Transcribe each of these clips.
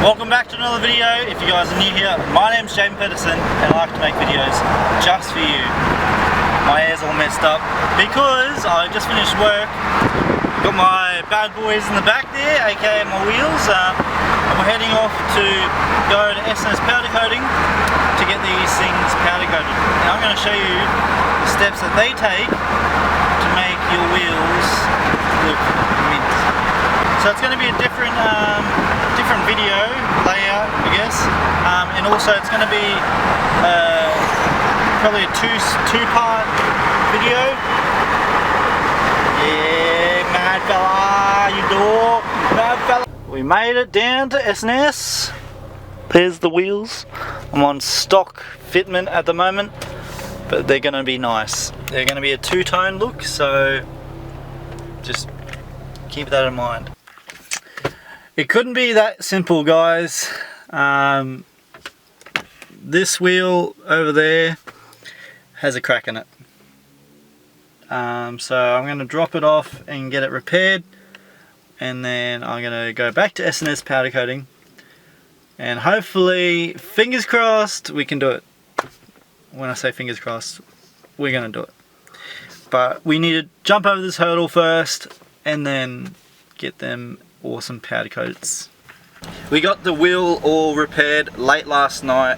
Welcome back to another video. If you guys are new here, my name's James Pedersen and I like to make videos just for you. My hair's all messed up because I just finished work. Got my bad boys in the back there, aka my wheels, and we're heading off to go to SNS powder coating to get these things powder coated. Now I'm going to show you the steps that they take to make your wheels look mint. So it's going to be a different video layout, I guess, and also it's going to be probably a two-part video. Yeah, mad fella, you dog, mad fella. We made it down to SNS. There's the wheels. I'm on stock fitment at the moment, but they're going to be nice. They're going to be a two-tone look, so just keep that in mind. It couldn't be that simple, guys. This wheel over there has a crack in it. So I'm going to drop it off and get it repaired, and then I'm going to go back to SNS powder coating, and hopefully, fingers crossed, we can do it. When I say fingers crossed, we're going to do it. But we need to jump over this hurdle first and then get them awesome powder coats. We got the wheel all repaired late last night.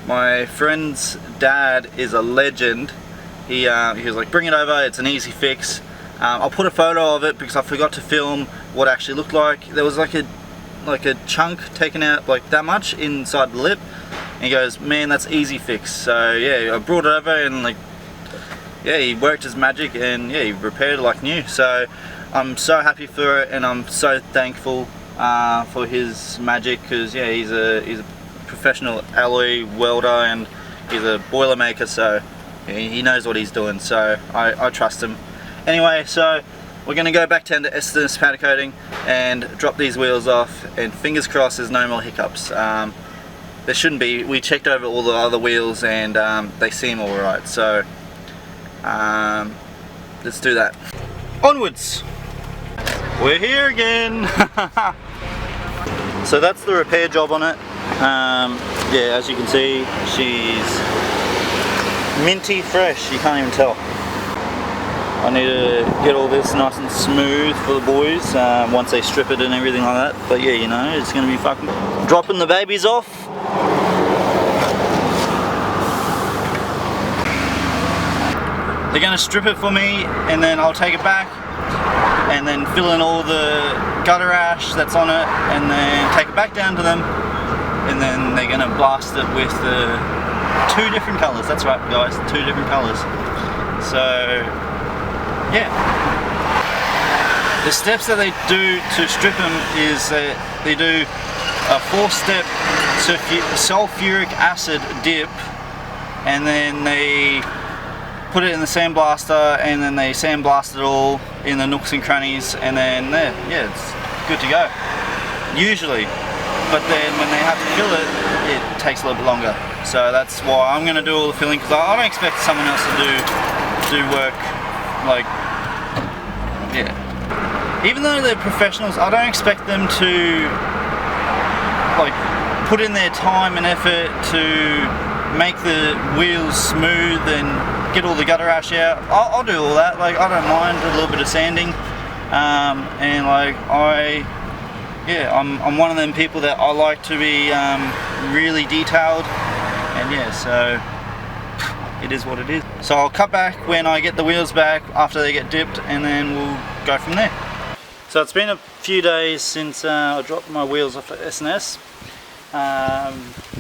My friend's dad is a legend. He was like, bring it over, it's an easy fix. I'll put a photo of it because I forgot to film what it actually looked like. There was like a chunk taken out like that much inside the lip, and he goes, man, that's easy fix. So yeah, I brought it over and like, yeah, he worked his magic and yeah, he repaired it like new. So I'm so happy for it, and I'm so thankful for his magic, because yeah, he's a professional alloy welder and he's a boiler maker, so he knows what he's doing, so I trust him. Anyway, so we're going to go back down to SNS powder coating and drop these wheels off, and fingers crossed there's no more hiccups. There shouldn't be. We checked over all the other wheels and they seem alright, so let's do that. Onwards! We're here again! So that's the repair job on it. Yeah, as you can see, she's minty fresh, you can't even tell. I need to get all this nice and smooth for the boys once they strip it and everything like that. But yeah, you know, it's going to be fucking dropping the babies off. They're going to strip it for me, and then I'll take it back and then fill in all the gutter ash that's on it, and then take it back down to them, and then they're going to blast it with the two different colours. That's right, guys, two different colours. So yeah, the steps that they do to strip them is that they do a 4-step sulfuric acid dip, and then they put it in the sandblaster, and then they sandblast it all in the nooks and crannies, and then there, yeah, it's good to go, usually. But then when they have to fill it, it takes a little bit longer. So that's why I'm going to do all the filling, because I don't expect someone else to do work like, yeah. Even though they're professionals, I don't expect them to like put in their time and effort to make the wheels smooth and get all the gutter ash out. I'll do all that. Like, I don't mind a little bit of sanding, and like I'm one of them people that I like to be really detailed, and yeah, so it is what it is. So I'll cut back when I get the wheels back after they get dipped, and then we'll go from there. So it's been a few days since I dropped my wheels off at SNS.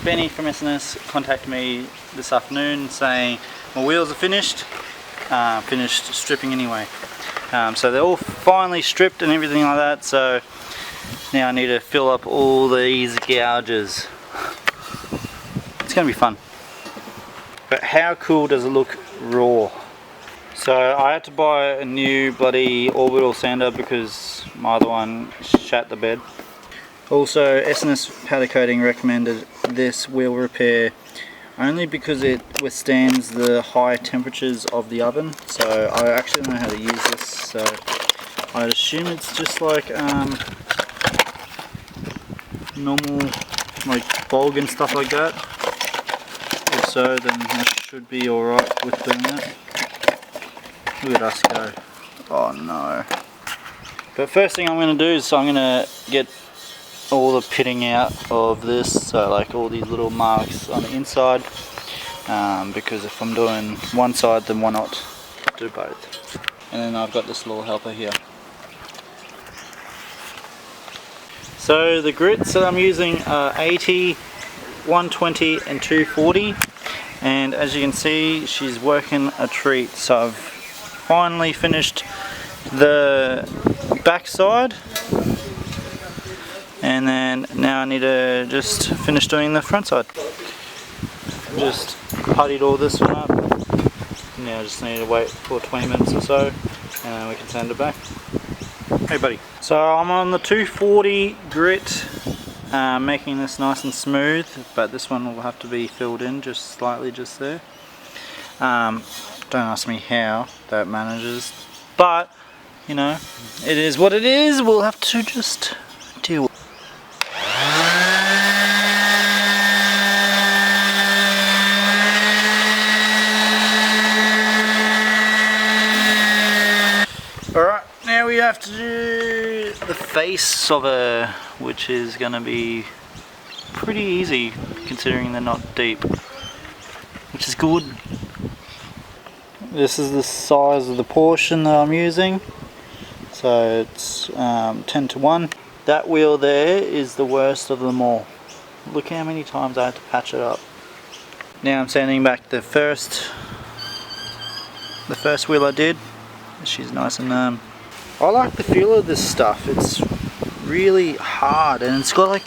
Benny from SNS contacted me this afternoon saying my wheels are finished, finished stripping anyway. So they're all finally stripped and everything like that, so now I need to fill up all these gouges. It's going to be fun. But how cool does it look raw? So I had to buy a new bloody orbital sander because my other one shat the bed. Also, SNS powder coating recommended this wheel repair only because it withstands the high temperatures of the oven. So I actually don't know how to use this, so I'd assume it's just like normal like bog and stuff like that? If so, then I should be alright with doing that. Look at us go. Oh no. But first thing I'm going to do is I'm going to get all the pitting out of this, so like all these little marks on the inside, because if I'm doing one side, then why not do both? And then I've got this little helper here. So the grits that I'm using are 80, 120 and 240, and as you can see she's working a treat. So I've finally finished the back side, and then now I need to just finish doing the front side. Just puttied all this one up. Now I just need to wait for 20 minutes or so and then we can sand it back. Hey buddy. So I'm on the 240 grit, making this nice and smooth, but this one will have to be filled in just slightly just there. Don't ask me how that manages, but you know, it is what it is. We'll have to just deal with it. Alright, now we have to do the face of her, which is going to be pretty easy considering they're not deep, which is good. This is the size of the portion that I'm using, so it's 10 to 1. That wheel there is the worst of them all. Look how many times I had to patch it up. Now I'm sanding back the first wheel I did. She's nice and I like the feel of this stuff. It's really hard, and it's got like,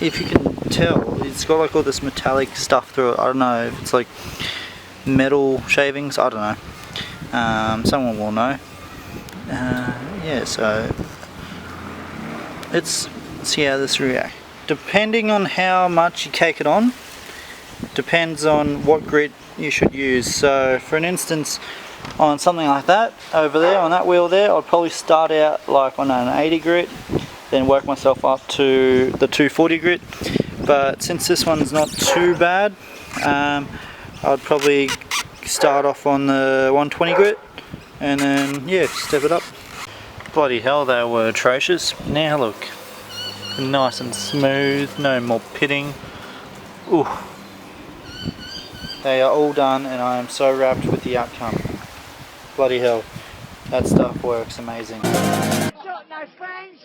if you can tell, it's got like all this metallic stuff through it. I don't know if it's like metal shavings, I don't know. Someone will know. Yeah, so let's see how this reacts. Depending on how much you cake it on, depends on what grit you should use. So for an instance, on something like that over there, on that wheel there, I'd probably start out like on an 80 grit, then work myself up to the 240 grit. But since this one's not too bad, I'd probably start off on the 120 grit and then yeah, step it up. Bloody hell, they were atrocious. Now look, nice and smooth, no more pitting. Ooh. They are all done and I am so wrapped with the outcome. Bloody hell, that stuff works amazing. Got no friends.